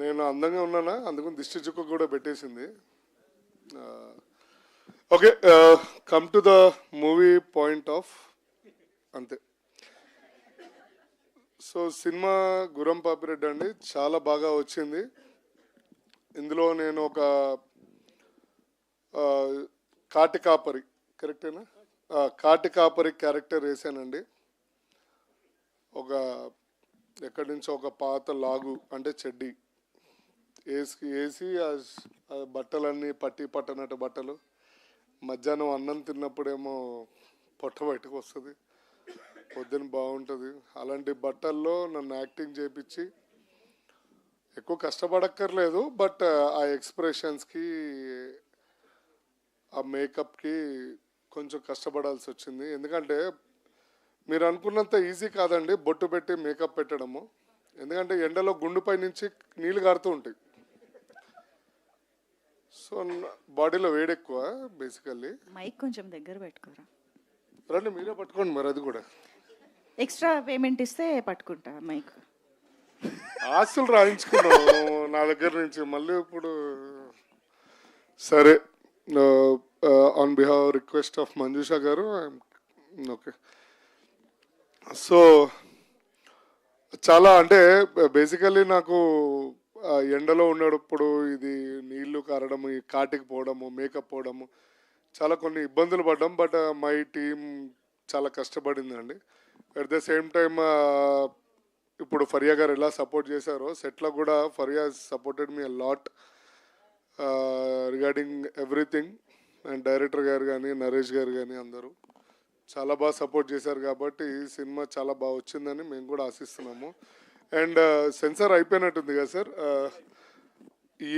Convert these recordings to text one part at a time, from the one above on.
నేను అందంగా ఉన్నానా, అందుకని దిష్టి చుక్క కూడా పెట్టేసింది. Okay, come to the movie point of అంతే. సో సినిమా గుర్రం పాపిరెడ్డి అండి, చాలా బాగా వచ్చింది. ఇందులో నేను ఒక కాటి కాపరి, కరెక్టేనా, కాటి కాపరి క్యారెక్టర్ వేసానండి. ఒక ఎక్కడి నుంచో ఒక పాత లాగు అంటే చెడ్డి వేసి ఆ బట్టలన్నీ పట్టి పట్టనట్టు బట్టలు, మధ్యాహ్నం అన్నం తిన్నప్పుడేమో పొట్ట బయటకు వస్తుంది, పొద్దున బాగుంటుంది. అలాంటి బట్టల్లో నన్ను యాక్టింగ్ చేయించి ఎక్కువ కష్టపడక్కర్లేదు, బట్ ఆ ఎక్స్ప్రెషన్స్కి ఆ మేకప్కి కొంచెం కష్టపడాల్సి వచ్చింది. ఎందుకంటే మీరు అనుకున్నంత ఈజీ కాదండి బొట్టు పెట్టి మేకప్ పెట్టడము. ఎందుకంటే ఎండలో గుండుపై నుంచి నీళ్ళు కారుతూ ఉంటాయి. సో బాడీలో వేడి ఎక్కువ బేసికల్లీ. మైక్ కొంచెం దగ్గర పెట్టుకోరా. రండి మీరే పట్టుకోండి మరి, అది కూడా ఎక్స్ట్రా పేమెంట్ ఇస్తే పట్టుకుంటా మైక్. ఆస్తులు రాయించుకున్నాం నా దగ్గర నుంచి మళ్ళీ ఇప్పుడు. సరే, ఆన్ బిహావ్ రిక్వెస్ట్ ఆఫ్ మంజుషా గారు, ఓకే. సో చాలా అంటే బేసికల్లీ నాకు ఎండలో ఉన్నప్పుడు ఇది నీళ్లు కారడము, ఈ కాటికి పోవడము, మేకప్ పోవడము, చాలా కొన్ని ఇబ్బందులు పడ్డాం. బట్ మై టీమ్ చాలా కష్టపడిందండి. అట్ ద సేమ్ టైమ్ ఇప్పుడు ఫరియా గారు ఎలా సపోర్ట్ చేశారో సెట్లో కూడా Faria supported me a lot regarding everything. And director గారు కానీ నరేష్ గారు కానీ అందరూ చాలా బాగా సపోర్ట్ చేశారు. కాబట్టి సినిమా చాలా బాగా వచ్చిందని మేము కూడా ఆశిస్తున్నాము. అండ్ సెన్సార్ అయిపోయినట్టుంది కదా సార్.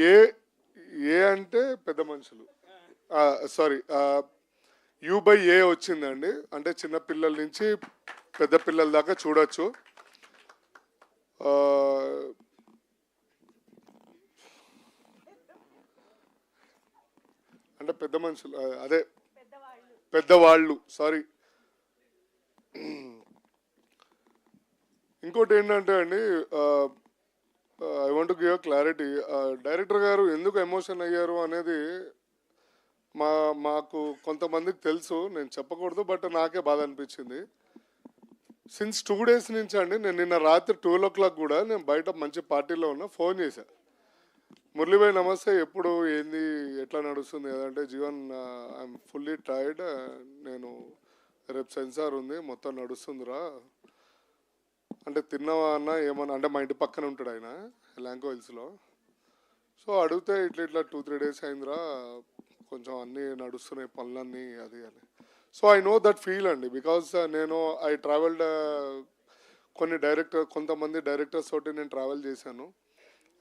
ఏ ఏ అంటే పెద్ద మనుషులు, సారీ, U/A వచ్చిందండి. అంటే చిన్న పిల్లల నుంచి పెద్ద పిల్లల దాకా చూడొచ్చు. అంటే పెద్ద మనుషులు, అదే పెద్దవాళ్ళు, సారీ. ఇంకోటి ఏంటంటే అండి, I want to give clarity. Director గారు ఎందుకు ఎమోషన్ అయ్యారు అనేది మాకు కొంతమందికి తెలుసు, నేను చెప్పకూడదు, బట్ నాకే బాధ అనిపించింది. సిన్స్ 2 days నుంచి అండి, నేను నిన్న రాత్రి 12 o'clock కూడా నేను బయట మంచి పార్టీలో ఉన్నా, ఫోన్ చేశా, మురళీభాయ్ నమస్తే, ఎప్పుడు ఏంది ఎట్లా నడుస్తుంది కదంటే, జీవన్ ఐఎమ్ ఫుల్లీ టైర్డ్, నేను రేపు సెన్సార్ ఉంది మొత్తం నడుస్తుందిరా అంటే, తిన్నావా అన్న ఏమన్నా అంటే, మా ఇంటి పక్కన ఉంటాడు ఆయన ల్యాంకో హిల్స్లో. సో అడిగితే ఇట్లా 2-3 days అయిందిరా, కొంచెం అన్నీ నడుస్తున్నాయి పనులన్నీ అది అని. So I know that feel అండి, బికాస్ నేను ఐ ట్రావెల్డ్ కొంతమంది డైరెక్టర్స్ తోటి నేను ట్రావెల్ చేశాను.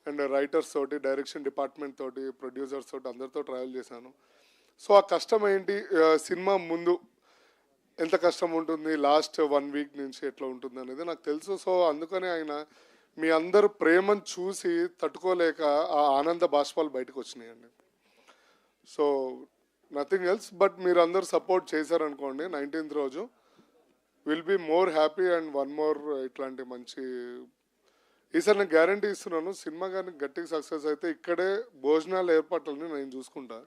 అండ్ రైటర్స్ తోటి, డైరెక్షన్ డిపార్ట్మెంట్ తోటి, ప్రొడ్యూసర్స్ తోటి అందరితో ట్రావెల్ చేశాను. సో ఆ కష్టం ఏంటి, సినిమా ముందు ఎంత కష్టం ఉంటుంది, లాస్ట్ 1 week నుంచి ఎట్లా ఉంటుంది అనేది నాకు తెలుసు. సో అందుకనే ఆయన మీ అందరు ప్రేమను చూసి తట్టుకోలేక ఆ ఆనంద బాష్పాలు బయటకు వచ్చినాయండి. సో నథింగ్ ఎల్స్, బట్ మీరు అందరు సపోర్ట్ చేశారనుకోండి, 19th రోజు will be more happy. And one more ఇట్లాంటి మంచి, ఈసారి నేను గ్యారంటీ ఇస్తున్నాను, సినిమా కానీ గట్టిగా సక్సెస్ అయితే ఇక్కడే భోజనాల ఏర్పాట్లని నేను చూసుకుంటా,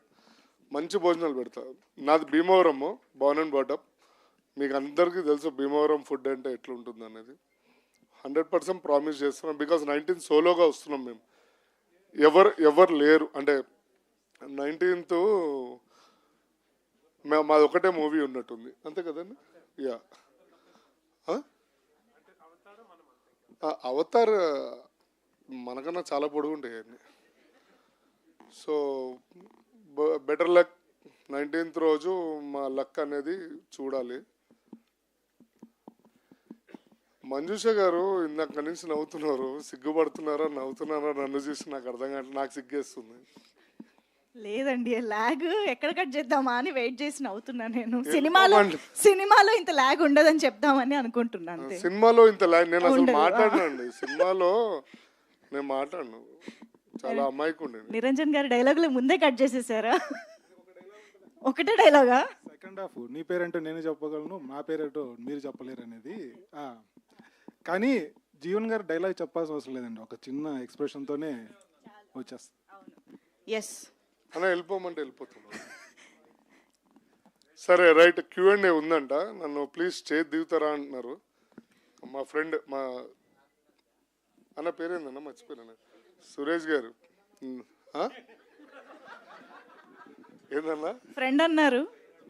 మంచి భోజనాలు పెడతా. నాది భీమవరము, బోర్న్ అండ్ బాటప్. మీకు అందరికీ తెలుసు భీమవరం ఫుడ్ అంటే ఎట్లుంటుంది అనేది. 100% ప్రామిస్ చేస్తున్నాం, బికాజ్ 19th సోలోగా వస్తున్నాం మేము, ఎవరు లేరు. అంటే 19th మాది ఒకటే మూవీ ఉన్నట్టుంది, అంతే కదండి. యా, అవతార్ మనకన్నా చాలా పొడుగు ఉంటాయి అన్నీ. సో బెటర్ లక్, 19th రోజు మా లక్ అనేది చూడాలి. మంజుష గారు ఇందాక నుంచి నవ్వుతున్నారు, సిగ్గుపడుతున్నారా నవ్వుతున్నారా నన్ను చూసి నాకు అర్థం కాదు, నాకు సిగ్గేస్తుంది. లేదండి, లాగ్ ఎక్కడ కట్ చేద్దామా అని వెయిట్ చేసి నవ్వుతున్నా నేను. సినిమాలో ఇంత లాగ్ ఉండదని చెప్దామని అనుకుంటున్నాను. సినిమాలో ఇంత లాగ్ నేను అసలు మాట్లాడినండి, సినిమాలో నేను మాట్లాడను, చాలా అమాయకుండి. నిరంజన్ గారి డైలాగులు ముందే కట్ చేసేసారా? ఒకటే డైలాగా? సెకండ్ హాఫ్ నీ పేరేంటో నేను చెప్పగలను, నా పేరేంటో మీరు చెప్పలేరు అనేది. కానీ జీవన్ గారు డైలాగ్ చెప్పాల్సిన అవసరం లేదండి, ఒక చిన్న ఎక్స్ప్రెషన్తోనే వచ్చేస్తుంది. ఎస్. అన్న వెళ్ళిపోమంటే వెళ్ళిపోతున్నాను. సరే రైట్, Q&A ఉందంట, నన్ను ప్లీజ్ చేతి దిగుతారా అంటున్నారు మా ఫ్రెండ్. మా అన్న పేరేందన్న మర్చిపోయినా, సురేష్ గారు. ఏందన్నా ఫ్రెండ్ అన్నారు.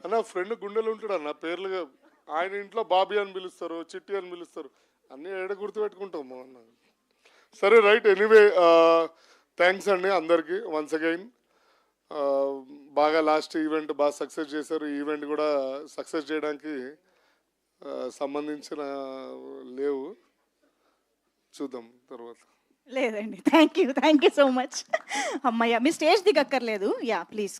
అన్న ఫ్రెండ్ గుండెలు ఉంటాడు అన్న, పేర్లుగా ఆయన ఇంట్లో బాబీ అని పిలుస్తారు, చిట్టి అని పిలుస్తారు, అన్నీ ఏడ గుర్తుపెట్టుకుంటాము అన్న. సరే రైట్, ఎనీవే థ్యాంక్స్ అండి అందరికీ వన్స్ అగైన్. బాగా లాస్ట్ ఈవెంట్ బాగా సక్సెస్ చేశారు. ఈ ఈవెంట్ కూడా సక్సెస్ చేయడానికి సంబంధించిన లేవు, చూద్దాం తర్వాత. లేదండి, థ్యాంక్ యూ సో మచ్. అమ్మయ్య, మీ స్టేజ్ దిగక్కర్లేదు. Yeah please.